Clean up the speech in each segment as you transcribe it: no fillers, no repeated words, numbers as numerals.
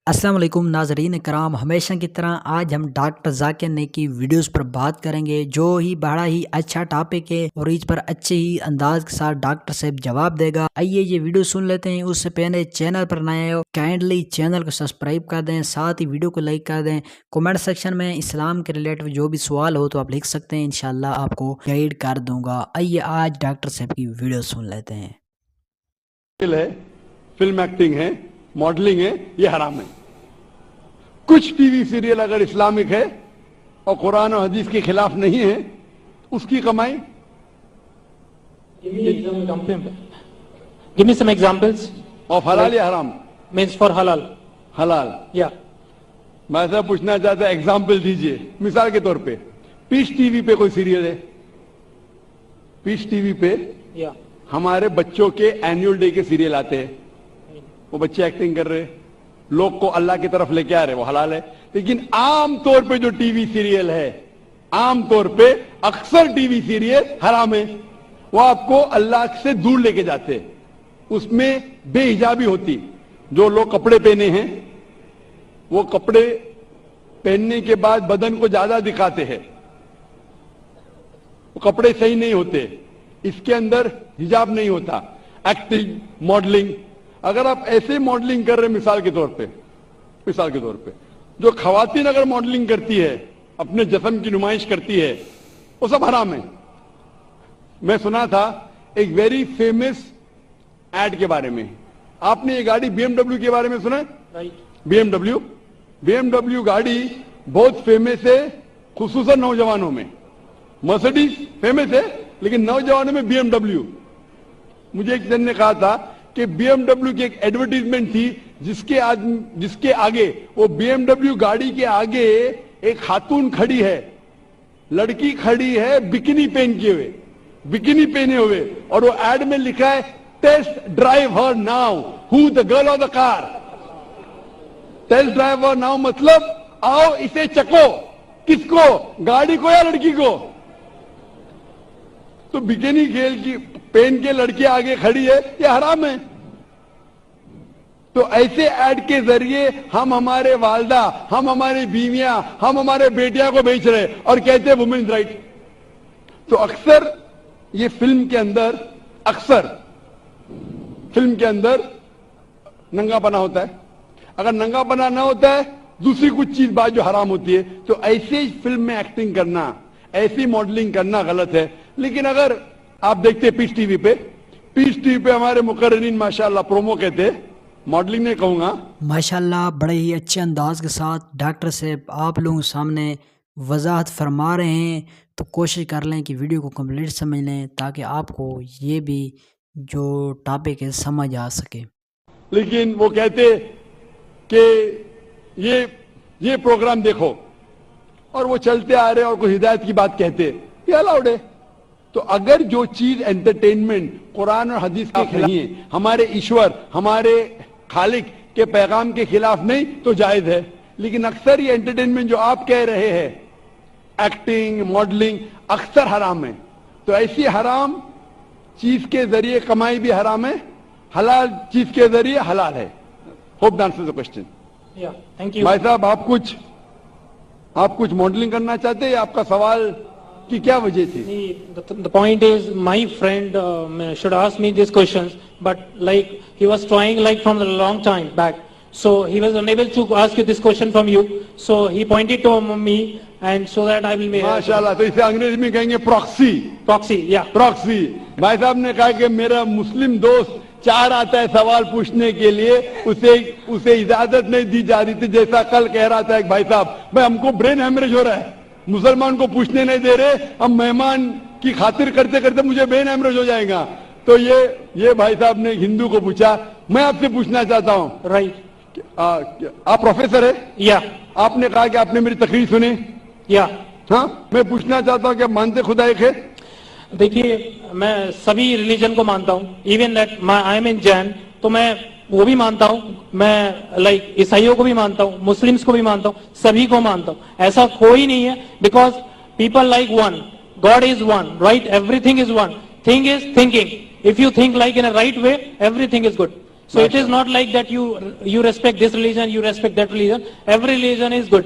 السلام علیکم ناظرین کرام، ہمیشہ کی طرح آج ہم ڈاکٹر ذاکر نائک کی ویڈیوز پر بات کریں گے جو ہی بڑا ہی اچھا ٹاپک ہے اور اس پر اچھے ہی انداز کے ساتھ ڈاکٹر صاحب جواب دے گا۔ آئیے یہ ویڈیو سن لیتے ہیں۔ اس سے پہلے چینل پر نئے ہو کائنڈلی چینل کو سبسکرائب کر دیں، ساتھ ہی ویڈیو کو لائک کر دیں۔ کمنٹ سیکشن میں اسلام کے ریلیٹڈ جو بھی سوال ہو تو آپ لکھ سکتے ہیں، انشاءاللہ آپ کو گائیڈ کر دوں گا۔ آئیے آج ڈاکٹر صاحب کی ویڈیو سن لیتے ہیں۔ فلم ایکٹنگ ہے، ماڈلنگ ہے، یہ حرام ہے۔ کچھ ٹی وی سیریل اگر اسلامک ہے اور قرآن و حدیث کے خلاف نہیں ہے، اس کی کمائی Give me some examples. اور حلال یا حرام؟ Means for halal. حلال۔ Yeah. میں ایسا پوچھنا چاہتا ہوں، ایگزامپل دیجئے۔ مثال کے طور پہ پیس ٹی وی پہ کوئی سیریل ہے، پیس ٹی وی پہ Yeah. ہمارے بچوں کے اینیول ڈے کے سیریل آتے ہیں، وہ بچے ایکٹنگ کر رہے، لوگ کو اللہ کی طرف لے کے آ رہے، وہ حلال ہے۔ لیکن عام طور پہ جو ٹی وی سیریل ہے، عام طور پہ اکثر ٹی وی سیریل حرام ہے، وہ آپ کو اللہ سے دور لے کے جاتے ہیں۔ اس میں بے حجابی ہوتی، جو لوگ کپڑے پہنے ہیں وہ کپڑے پہننے کے بعد بدن کو زیادہ دکھاتے ہیں، وہ کپڑے صحیح نہیں ہوتے، اس کے اندر حجاب نہیں ہوتا۔ ایکٹنگ، ماڈلنگ، اگر آپ ایسے ماڈلنگ کر رہے ہیں، مثال کے طور پہ جو خواتین اگر ماڈلنگ کرتی ہے، اپنے جسم کی نمائش کرتی ہے، وہ سب حرام ہے۔ میں سنا تھا ایک ویری فیمس ایڈ کے بارے میں، آپ نے یہ گاڑی بی ایم ڈبلیو کے بارے میں سنا ہے؟ بی ایم ڈبلیو گاڑی بہت فیمس ہے، خصوصاً نوجوانوں میں۔ مرسڈیز فیمس ہے لیکن نوجوانوں میں بی ایم ڈبلیو۔ مجھے ایک جن نے کہا تھا کہ بی ایم ڈبلیو کی ایک ایڈورٹیزمنٹ تھی جس کے آگے، وہ بی ایم ڈبلیو گاڑی کے آگے ایک خاتون کھڑی ہے، لڑکی کھڑی ہے بکینی پہنے ہوئے، اور وہ ایڈ میں لکھا ہے test drive her now, who the girl of the car. Test drive her now مطلب آؤ اسے چکو، کس کو؟ گاڑی کو یا لڑکی کو؟ تو بکینی پہن کے لڑکی آگے کھڑی ہے، یہ حرام ہے۔ تو ایسے ایڈ کے ذریعے ہم ہمارے والدہ، ہم ہماری بیویاں، ہم ہمارے بیٹیاں کو بیچ رہے اور کہتے ہیں وومنز رائٹ۔ تو اکثر یہ فلم کے اندر ننگا پنا ہوتا ہے۔ اگر ننگا پنا نہ ہوتا ہے، دوسری کچھ چیز بات جو حرام ہوتی ہے، تو ایسے فلم میں ایکٹنگ کرنا، ایسی ماڈلنگ کرنا غلط ہے۔ لیکن اگر آپ دیکھتے ہیں پیس ٹی وی پہ ہمارے مقررین ماشاءاللہ پرومو کہتے ہیں، ماڈلنگ نہیں کہوں گا، ماشاءاللہ بڑے ہی اچھے انداز کے ساتھ ڈاکٹر صاحب آپ لوگوں سامنے وضاحت فرما رہے ہیں، تو کوشش کر لیں کہ ویڈیو کو کمپلیٹ سمجھ لیں تاکہ آپ کو یہ بھی جو ٹاپک ہے سمجھ آ سکے۔ لیکن وہ کہتے کہ یہ پروگرام دیکھو، اور وہ چلتے آ رہے اور کوئی ہدایت کی بات کہتے، یہ الاؤڈ ہے۔ تو اگر جو چیز انٹرٹینمنٹ قرآن اور حدیث کے خلاف نہیں ہے، ہمارے ایشور، ہمارے خالق کے پیغام کے خلاف نہیں، تو جائز ہے۔ لیکن اکثر یہ انٹرٹینمنٹ جو آپ کہہ رہے ہیں، ایکٹنگ، ماڈلنگ، اکثر حرام ہے۔ تو ایسی حرام چیز کے ذریعے کمائی بھی حرام ہے، حلال چیز کے ذریعے حلال ہے۔ Hope that answers the question. Thank you. بھائی صاحب، آپ کچھ ماڈلنگ کرنا چاہتے ہیں؟ آپ کا سوال کی کیا وجہ تھی؟ The point is, my friend should ask me these questions, but like he was trying like from a long time back, so he was unable to ask you this question from you, so he pointed to me, and so that I will be ماشاءاللہ۔ تو اسے انگریزی میں کہیں گے proxy. Yeah. Proxy. بھائی صاحب نے کہا کہ میرا مسلم دوست چار آتا ہے سوال پوچھنے کے لیے، اسے اجازت نہیں دی جا رہی تھی، جیسا کل کہہ رہا تھا ایک بھائی صاحب، میں ہم کو برین ہیمریج ہو رہا ہے، مسلمان کو پوچھنے نہیں دے رہے، ہم مہمان کی خاطر کرتے کرتے مجھے برین ہیمریج ہو جائے گا۔ تو یہ بھائی صاحب نے ہندو کو پوچھا۔ میں آپ سے پوچھنا چاہتا ہوں، Right. آپ پروفیسر ہیں؟ Yeah. آپ نے کہا کہ آپ نے میری تقریر سنی۔ Yeah. ہاں، میں پوچھنا چاہتا ہوں کہ آپ مانتے خدا ایک ہے؟ دیکھیے، میں سبھی ریلیجن کو مانتا ہوں، ایون دیٹ آئی ایم ان جین، تو میں وہ بھی مانتا ہوں، میں لائک عیسائیوں کو بھی مانتا ہوں، مسلمس کو بھی مانتا ہوں، سبھی کو مانتا ہوں، ایسا کوئی نہیں ہے، because people like one, God is one, right? Every thing is one, thing is thinking, if you think like in a right way, every thing is good. So it is not like that you respect this religion, you respect that religion. Every religion is good.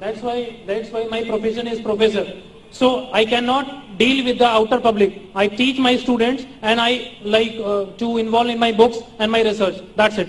That's why my profession is professor. So I cannot deal with the outer public. I teach my students and I like to involve in my books and my research. That's it.